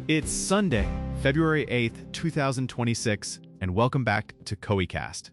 It's Sunday, February 8th, 2026, and welcome back to KoiCast.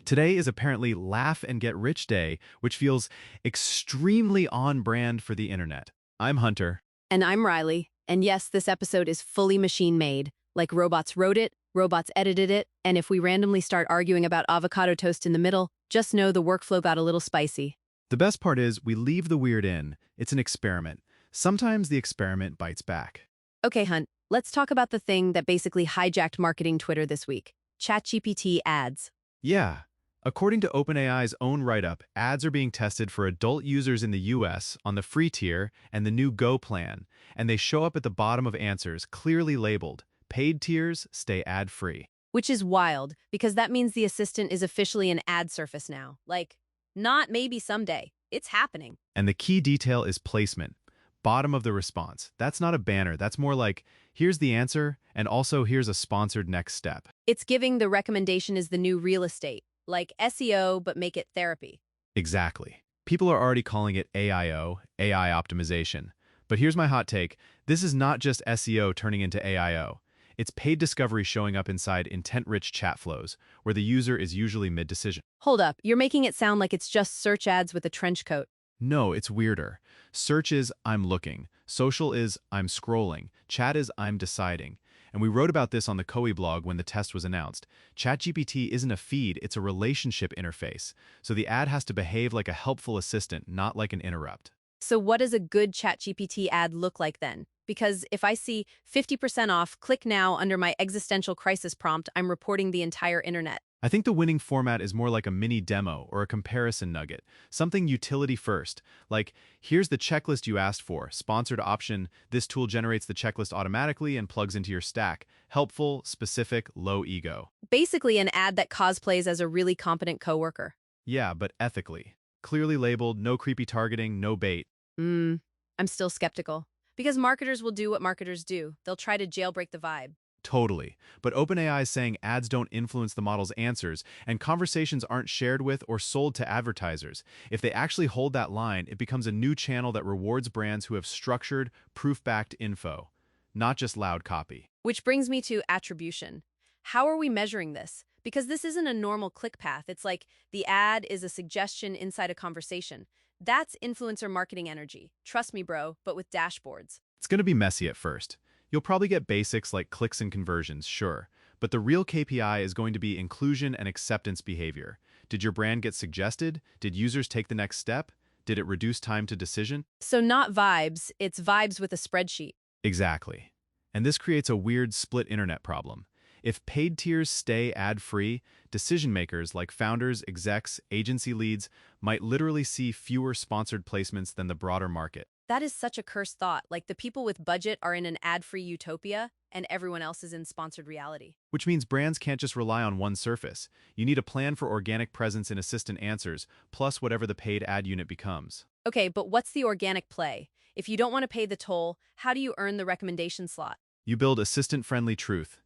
Today is apparently Laugh and Get Rich Day, which feels extremely on brand for the internet. I'm Hunter. And I'm Riley. And yes, this episode is fully machine-made. Like robots wrote it, robots edited it, and if we randomly start arguing about avocado toast in the middle, just know the workflow got a little spicy. The best part is we leave the weird in. It's an experiment. Sometimes the experiment bites back. Okay, Hunt, let's talk about the thing that basically hijacked marketing Twitter this week. ChatGPT ads. Yeah. According to OpenAI's own write-up, ads are being tested for adult users in the US on the free tier and the new Go plan, and they show up at the bottom of answers clearly labeled, paid tiers stay ad-free. Which is wild, because that means the assistant is officially an ad surface now. Like, not maybe someday. It's happening. And the key detail is placement. Bottom of the response. That's not a banner. That's more like, here's the answer, and also here's a sponsored next step. It's giving the recommendation is the new real estate, like SEO, but make it therapy. Exactly. People are already calling it AIO, AI optimization. But here's my hot take. This is not just SEO turning into AIO. It's paid discovery showing up inside intent-rich chat flows, where the user is usually mid-decision. Hold up, you're making it sound like it's just search ads with a trench coat. No, it's weirder. Search is I'm looking. Social is I'm scrolling. Chat is I'm deciding. And we wrote about this on the Koi blog when the test was announced. ChatGPT isn't a feed, it's a relationship interface. So the ad has to behave like a helpful assistant, not like an interrupt. So what does a good ChatGPT ad look like then? Because if I see 50% off, click now under my existential crisis prompt, I'm reporting the entire internet. I think the winning format is more like a mini demo or a comparison nugget, something utility first, like here's the checklist you asked for, sponsored option, this tool generates the checklist automatically and plugs into your stack, helpful, specific, low ego. Basically an ad that cosplays as a really competent coworker. Yeah, but ethically. Clearly labeled, no creepy targeting, no bait. I'm still skeptical. Because marketers will do what marketers do. They'll try to jailbreak the vibe. Totally. But OpenAI is saying ads don't influence the model's answers, and conversations aren't shared with or sold to advertisers. If they actually hold that line, it becomes a new channel that rewards brands who have structured, proof-backed info, not just loud copy. Which brings me to attribution. How are we measuring this? Because this isn't a normal click path. It's like the ad is a suggestion inside a conversation. That's influencer marketing energy. Trust me, bro, but with dashboards. It's going to be messy at first. You'll probably get basics like clicks and conversions, sure, but the real KPI is going to be inclusion and acceptance behavior. Did your brand get suggested? Did users take the next step? Did it reduce time to decision? So not vibes, it's vibes with a spreadsheet. Exactly. And this creates a weird split internet problem. If paid tiers stay ad-free, decision makers like founders, execs, agency leads might literally see fewer sponsored placements than the broader market. That is such a cursed thought, like the people with budget are in an ad-free utopia and everyone else is in sponsored reality. Which means brands can't just rely on one surface. You need a plan for organic presence in assistant answers, plus whatever the paid ad unit becomes. Okay, but what's the organic play? If you don't want to pay the toll, how do you earn the recommendation slot? You build assistant-friendly truth.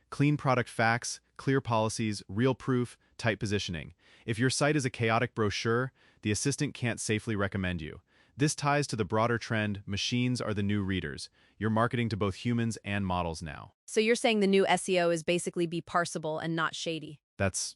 Clean product facts, clear policies, real proof, tight positioning. If your site is a chaotic brochure, the assistant can't safely recommend you. This ties to the broader trend, machines are the new readers. You're marketing to both humans and models now. So you're saying the new SEO is basically be parsable and not shady. That's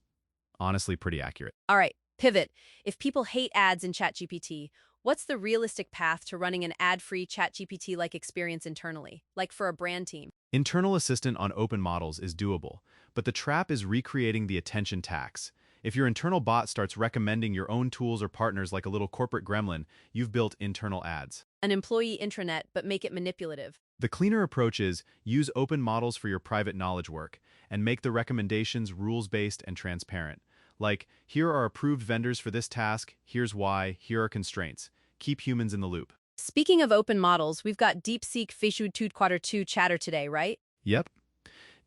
honestly pretty accurate. All right, pivot. If people hate ads in ChatGPT, what's the realistic path to running an ad-free ChatGPT-like experience internally, like for a brand team? Internal assistant on open models is doable, but the trap is recreating the attention tax. If your internal bot starts recommending your own tools or partners like a little corporate gremlin, you've built internal ads. An employee intranet, but make it manipulative. The cleaner approach is use open models for your private knowledge work and make the recommendations rules-based and transparent. Like, here are approved vendors for this task, here's why, here are constraints. Keep humans in the loop. Speaking of open models, we've got DeepSeek V3.2 chatter today, right? Yep.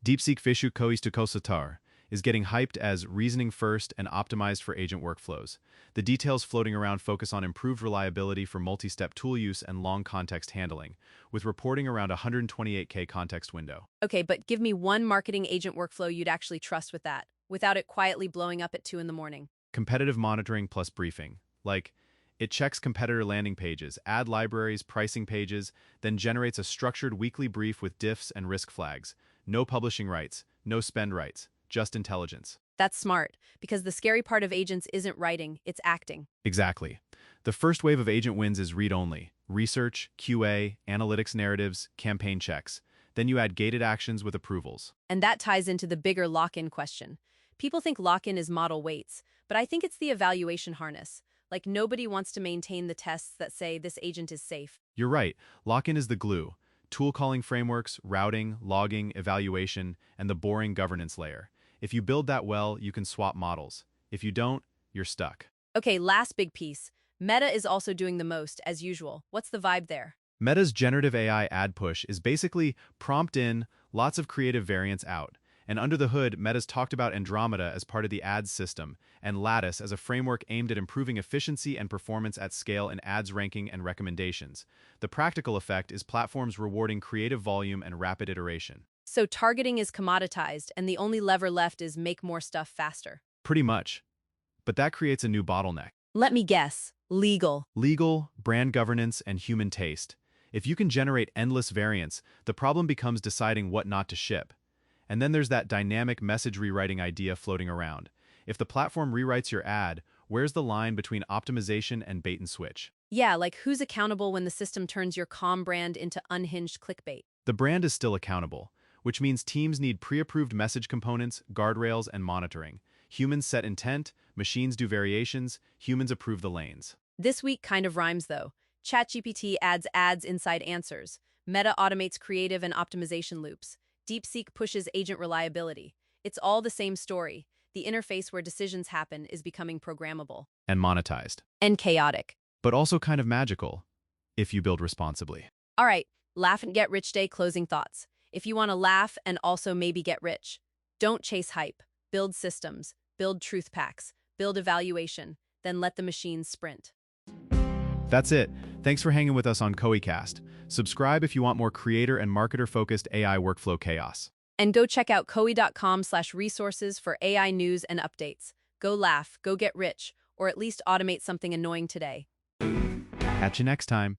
DeepSeek V3.2 is getting hyped as reasoning first and optimized for agent workflows. The details floating around focus on improved reliability for multi-step tool use and long context handling, with reporting around 128K context window. Okay, but give me one marketing agent workflow you'd actually trust with that, without it quietly blowing up at 2 in the morning. Competitive monitoring plus briefing. Like, It checks competitor landing pages, ad libraries, pricing pages, then generates a structured weekly brief with diffs and risk flags. No publishing rights, no spend rights, just intelligence. That's smart, because the scary part of agents isn't writing, it's acting. Exactly. The first wave of agent wins is read-only. Research, QA, analytics narratives, campaign checks. Then you add gated actions with approvals. And that ties into the bigger lock-in question. People think lock-in is model weights, but I think it's the evaluation harness. Like nobody wants to maintain the tests that say this agent is safe. You're right, lock-in is the glue. Tool calling frameworks, routing, logging, evaluation, and the boring governance layer. If you build that well, you can swap models. If you don't, you're stuck. Okay, last big piece. Meta is also doing the most, as usual. What's the vibe there? Meta's generative AI ad push is basically prompt in, lots of creative variants out. And under the hood, Meta's talked about Andromeda as part of the ads system, and Lattice as a framework aimed at improving efficiency and performance at scale in ads ranking and recommendations. The practical effect is platforms rewarding creative volume and rapid iteration. So targeting is commoditized, and the only lever left is make more stuff faster. Pretty much. But that creates a new bottleneck. Let me guess. Legal. Legal, brand governance, and human taste. If you can generate endless variants, the problem becomes deciding what not to ship. And then there's that dynamic message rewriting idea floating around. If the platform rewrites your ad, where's the line between optimization and bait and switch? Yeah, like who's accountable when the system turns your calm brand into unhinged clickbait? The brand is still accountable, which means teams need pre-approved message components, guardrails, and monitoring. Humans set intent, machines do variations, humans approve the lanes. This week kind of rhymes, though. ChatGPT adds ads inside answers. Meta automates creative and optimization loops. DeepSeek pushes agent reliability. It's all the same story. The interface where decisions happen is becoming programmable. And monetized. And chaotic. But also kind of magical, if you build responsibly. All right, laugh and get rich day closing thoughts. If you want to laugh and also maybe get rich, don't chase hype. Build systems, build truth packs, build evaluation, then let the machines sprint. That's it. Thanks for hanging with us on CoeCast. Subscribe if you want more creator and marketer-focused AI workflow chaos. And go check out coe.com/resources for AI news and updates. Go laugh, go get rich, or at least automate something annoying today. Catch you next time.